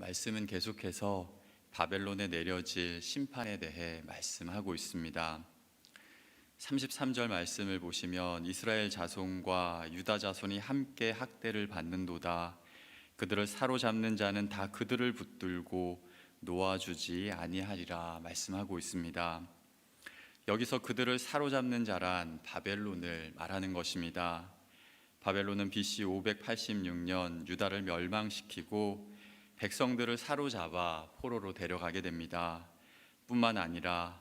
말씀은 계속해서 바벨론에 내려질 심판에 대해 말씀하고 있습니다. 33절 말씀을 보시면 이스라엘 자손과 유다 자손이 함께 학대를 받는도다. 그들을 사로잡는 자는 다 그들을 붙들고 놓아주지 아니하리라 말씀하고 있습니다. 여기서 그들을 사로잡는 자란 바벨론을 말하는 것입니다. 바벨론은 BC 586년 유다를 멸망시키고 백성들을 사로잡아 포로로 데려가게 됩니다. 뿐만 아니라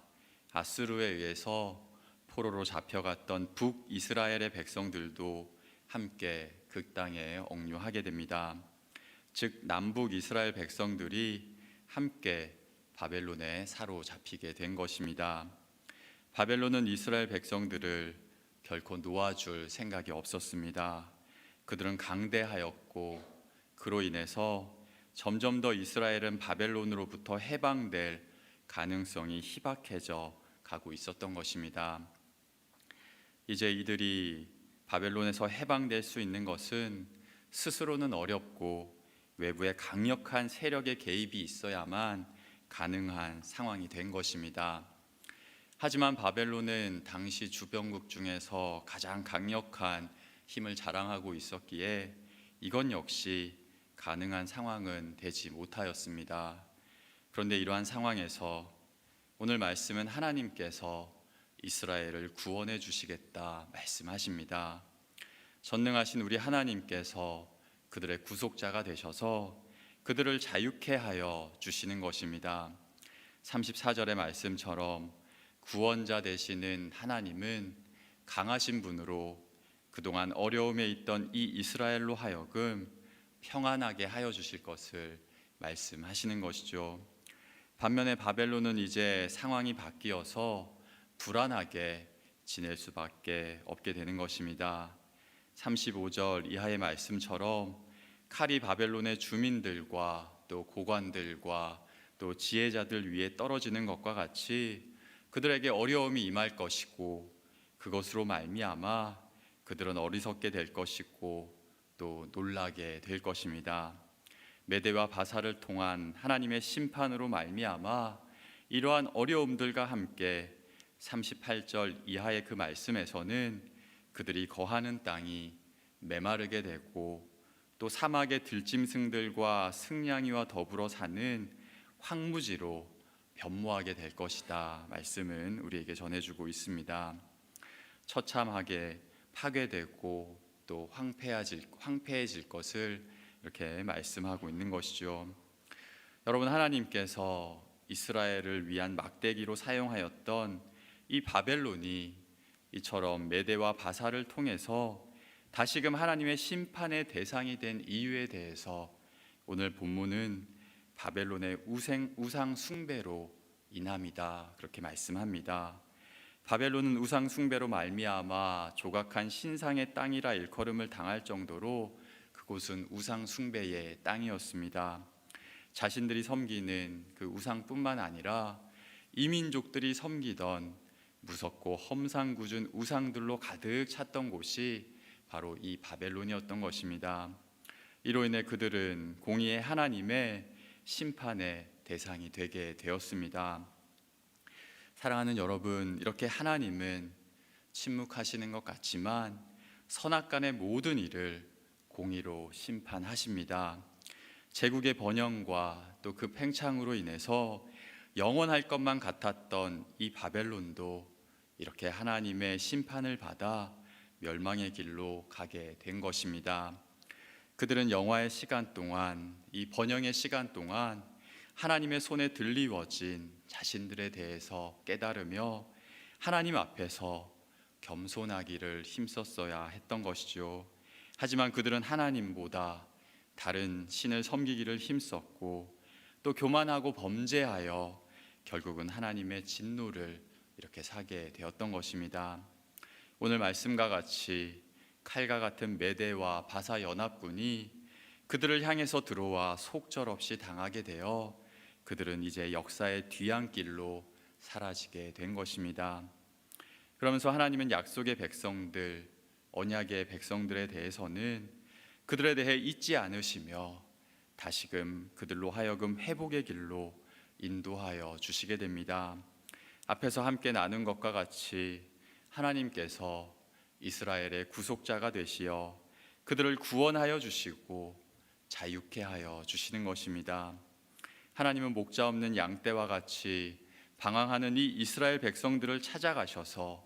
아수르에 의해서 포로로 잡혀갔던 북이스라엘의 백성들도 함께 그 땅에 억류하게 됩니다. 즉 남북 이스라엘 백성들이 함께 바벨론에 사로잡히게 된 것입니다. 바벨론은 이스라엘 백성들을 결코 놓아줄 생각이 없었습니다. 그들은 강대하였고 그로 인해서 점점 더 이스라엘은 바벨론으로부터 해방될 가능성이 희박해져 가고 있었던 것입니다. 이제 이들이 바벨론에서 해방될 수 있는 것은 스스로는 어렵고 외부의 강력한 세력의 개입이 있어야만 가능한 상황이 된 것입니다. 하지만 바벨론은 당시 주변국 중에서 가장 강력한 힘을 자랑하고 있었기에 이건 역시 가능한 상황은 되지 못하였습니다. 그런데 이러한 상황에서 오늘 말씀은 하나님께서 이스라엘을 구원해 주시겠다 말씀하십니다. 전능하신 우리 하나님께서 그들의 구속자가 되셔서 그들을 자유케 하여 주시는 것입니다. 34절의 말씀처럼 구원자 되시는 하나님은 강하신 분으로 그동안 어려움에 있던 이 이스라엘로 하여금 평안하게 하여 주실 것을 말씀하시는 것이죠. 반면에 바벨론은 이제 상황이 바뀌어서 불안하게 지낼 수밖에 없게 되는 것입니다. 35절 이하의 말씀처럼 칼이 바벨론의 주민들과 또 고관들과 또 지혜자들 위에 떨어지는 것과 같이 그들에게 어려움이 임할 것이고 그것으로 말미암아 그들은 어리석게 될 것이고 또 놀라게 될 것입니다. 메대와 바사를 통한 하나님의 심판으로 말미암아 이러한 어려움들과 함께 38절 이하의 그 말씀에서는 그들이 거하는 땅이 메마르게 되고 또 사막의 들짐승들과 승냥이와 더불어 사는 황무지로 변모하게 될 것이다 말씀은 우리에게 전해주고 있습니다. 처참하게 파괴되고 또 황폐해질 것을 이렇게 말씀하고 있는 것이죠. 여러분, 하나님께서 이스라엘을 위한 막대기로 사용하였던 이 바벨론이 이처럼 메대와 바사를 통해서 다시금 하나님의 심판의 대상이 된 이유에 대해서 오늘 본문은 바벨론의 우상 숭배로 인함이다 그렇게 말씀합니다. 바벨론은 우상 숭배로 말미암아 조각한 신상의 땅이라 일컬음을 당할 정도로 그곳은 우상 숭배의 땅이었습니다. 자신들이 섬기는 그 우상뿐만 아니라 이민족들이 섬기던 무섭고 험상궂은 우상들로 가득 찼던 곳이 바로 이 바벨론이었던 것입니다. 이로 인해 그들은 공의의 하나님의 심판의 대상이 되게 되었습니다. 사랑하는 여러분, 이렇게 하나님은 침묵하시는 것 같지만 선악간의 모든 일을 공의로 심판하십니다. 제국의 번영과 또 그 팽창으로 인해서 영원할 것만 같았던 이 바벨론도 이렇게 하나님의 심판을 받아 멸망의 길로 가게 된 것입니다. 그들은 영화의 시간 동안, 이 번영의 시간 동안 하나님의 손에 들리워진 자신들에 대해서 깨달으며 하나님 앞에서 겸손하기를 힘썼어야 했던 것이죠. 하지만 그들은 하나님보다 다른 신을 섬기기를 힘썼고 또 교만하고 범죄하여 결국은 하나님의 진노를 이렇게 사게 되었던 것입니다. 오늘 말씀과 같이 칼과 같은 메대와 바사 연합군이 그들을 향해서 들어와 속절없이 당하게 되어 그들은 이제 역사의 뒤안길로 사라지게 된 것입니다. 그러면서 하나님은 약속의 백성들, 언약의 백성들에 대해서는 그들에 대해 잊지 않으시며 다시금 그들로 하여금 회복의 길로 인도하여 주시게 됩니다. 앞에서 함께 나눈 것과 같이 하나님께서 이스라엘의 구속자가 되시어 그들을 구원하여 주시고 자유케 하여 주시는 것입니다. 하나님은 목자 없는 양떼와 같이 방황하는 이 이스라엘 백성들을 찾아가셔서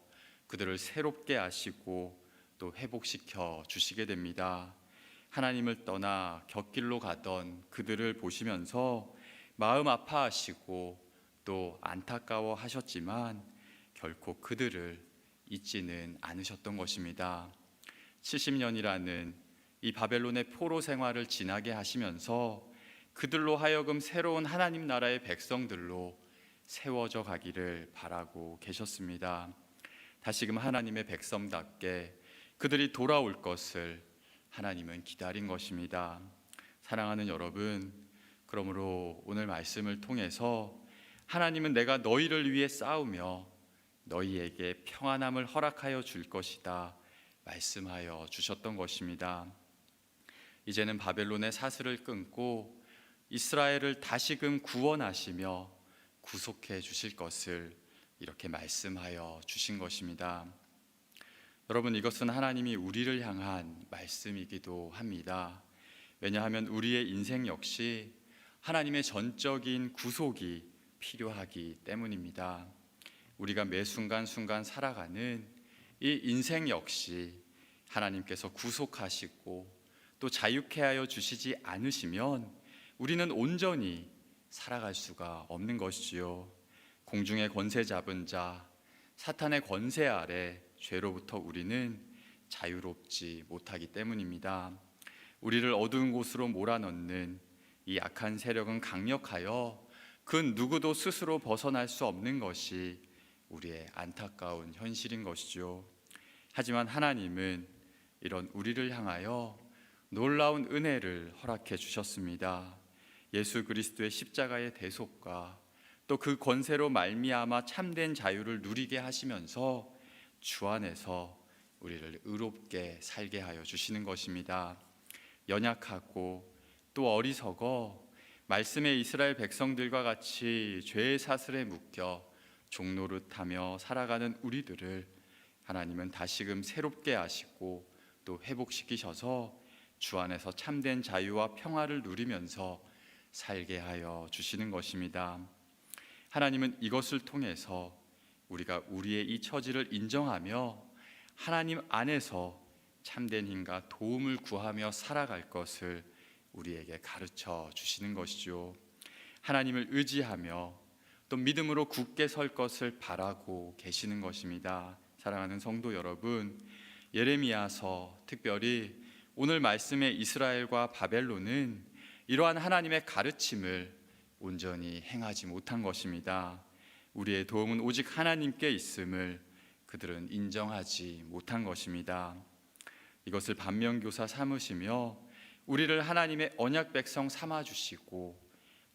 그들을 새롭게 하시고 또 회복시켜 주시게 됩니다. 하나님을 떠나 곁길로 가던 그들을 보시면서 마음 아파하시고 또 안타까워 하셨지만 결코 그들을 잊지는 않으셨던 것입니다. 70년이라는 이 바벨론의 포로 생활을 지나게 하시면서 그들로 하여금 새로운 하나님 나라의 백성들로 세워져 가기를 바라고 계셨습니다. 다시금 하나님의 백성답게 그들이 돌아올 것을 하나님은 기다린 것입니다. 사랑하는 여러분, 그러므로 오늘 말씀을 통해서 하나님은 내가 너희를 위해 싸우며 너희에게 평안함을 허락하여 줄 것이다 말씀하여 주셨던 것입니다. 이제는 바벨론의 사슬을 끊고 이스라엘을 다시금 구원하시며 구속해 주실 것을 이렇게 말씀하여 주신 것입니다. 여러분, 이것은 하나님이 우리를 향한 말씀이기도 합니다. 왜냐하면 우리의 인생 역시 하나님의 전적인 구속이 필요하기 때문입니다. 우리가 매 순간순간 살아가는 이 인생 역시 하나님께서 구속하시고 또 자유케 하여 주시지 않으시면 우리는 온전히 살아갈 수가 없는 것이지요. 공중의 권세 잡은 자, 사탄의 권세 아래 죄로부터 우리는 자유롭지 못하기 때문입니다. 우리를 어두운 곳으로 몰아넣는 이 악한 세력은 강력하여 그 누구도 스스로 벗어날 수 없는 것이 우리의 안타까운 현실인 것이죠. 하지만 하나님은 이런 우리를 향하여 놀라운 은혜를 허락해 주셨습니다. 예수 그리스도의 십자가의 대속과 또 그 권세로 말미암아 참된 자유를 누리게 하시면서 주 안에서 우리를 의롭게 살게 하여 주시는 것입니다. 연약하고 또 어리석어 말씀의 이스라엘 백성들과 같이 죄의 사슬에 묶여 종노릇하며 살아가는 우리들을 하나님은 다시금 새롭게 하시고 또 회복시키셔서 주 안에서 참된 자유와 평화를 누리면서 살게 하여 주시는 것입니다. 하나님은 이것을 통해서 우리가 우리의 이 처지를 인정하며 하나님 안에서 참된 힘과 도움을 구하며 살아갈 것을 우리에게 가르쳐 주시는 것이죠. 하나님을 의지하며 또 믿음으로 굳게 설 것을 바라고 계시는 것입니다. 사랑하는 성도 여러분, 예레미야서 특별히 오늘 말씀의 이스라엘과 바벨론은 이러한 하나님의 가르침을 온전히 행하지 못한 것입니다. 우리의 도움은 오직 하나님께 있음을 그들은 인정하지 못한 것입니다. 이것을 반면교사 삼으시며 우리를 하나님의 언약 백성 삼아 주시고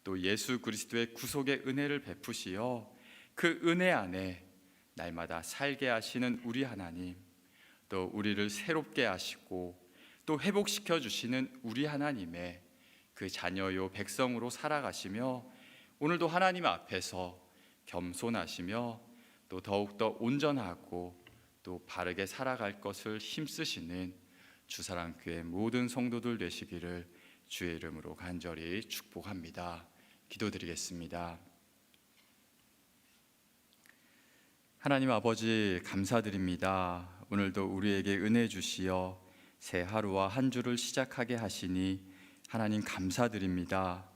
또 예수 그리스도의 구속의 은혜를 베푸시어 그 은혜 안에 날마다 살게 하시는 우리 하나님, 또 우리를 새롭게 하시고 또 회복시켜 주시는 우리 하나님의 그 자녀요 백성으로 살아가시며 오늘도 하나님 앞에서 겸손하시며 또 더욱더 온전하고 또 바르게 살아갈 것을 힘쓰시는 주사랑교회 모든 성도들 되시기를 주의 이름으로 간절히 축복합니다. 기도드리겠습니다. 하나님 아버지, 감사드립니다. 오늘도 우리에게 은혜 주시어 새 하루와 한 주를 시작하게 하시니 하나님 감사드립니다.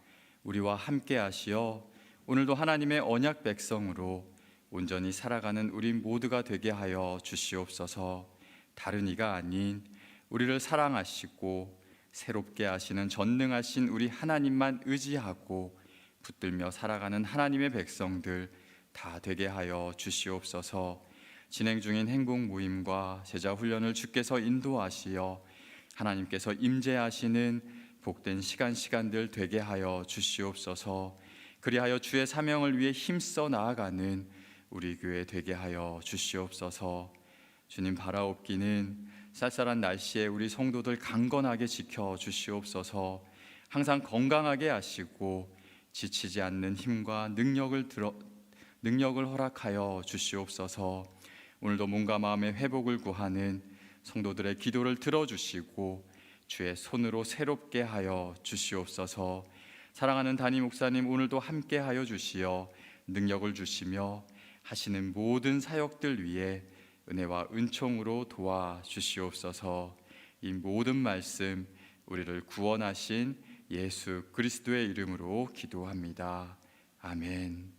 우리와 함께 하시어 오늘도 하나님의 언약 백성으로 온전히 살아가는 우리 모두가 되게 하여 주시옵소서. 다른 이가 아닌 우리를 사랑하시고 새롭게 하시는 전능하신 우리 하나님만 의지하고 붙들며 살아가는 하나님의 백성들 다 되게 하여 주시옵소서. 진행 중인 행복 모임과 제자 훈련을 주께서 인도하시어 하나님께서 임재하시는 복된 시간들 되게 하여 주시옵소서. 그리하여 주의 사명을 위해 힘써 나아가는 우리 교회 되게 하여 주시옵소서. 주님, 바라옵기는 쌀쌀한 날씨에 우리 성도들 강건하게 지켜 주시옵소서. 항상 건강하게 하시고 지치지 않는 힘과 능력을 허락하여 주시옵소서. 오늘도 몸과 마음의 회복을 구하는 성도들의 기도를 들어주시고 주의 손으로 새롭게 하여 주시옵소서. 사랑하는 담임 목사님, 오늘도 함께 하여 주시어 능력을 주시며 하시는 모든 사역들 위해 은혜와 은총으로 도와주시옵소서. 이 모든 말씀 우리를 구원하신 예수 그리스도의 이름으로 기도합니다. 아멘.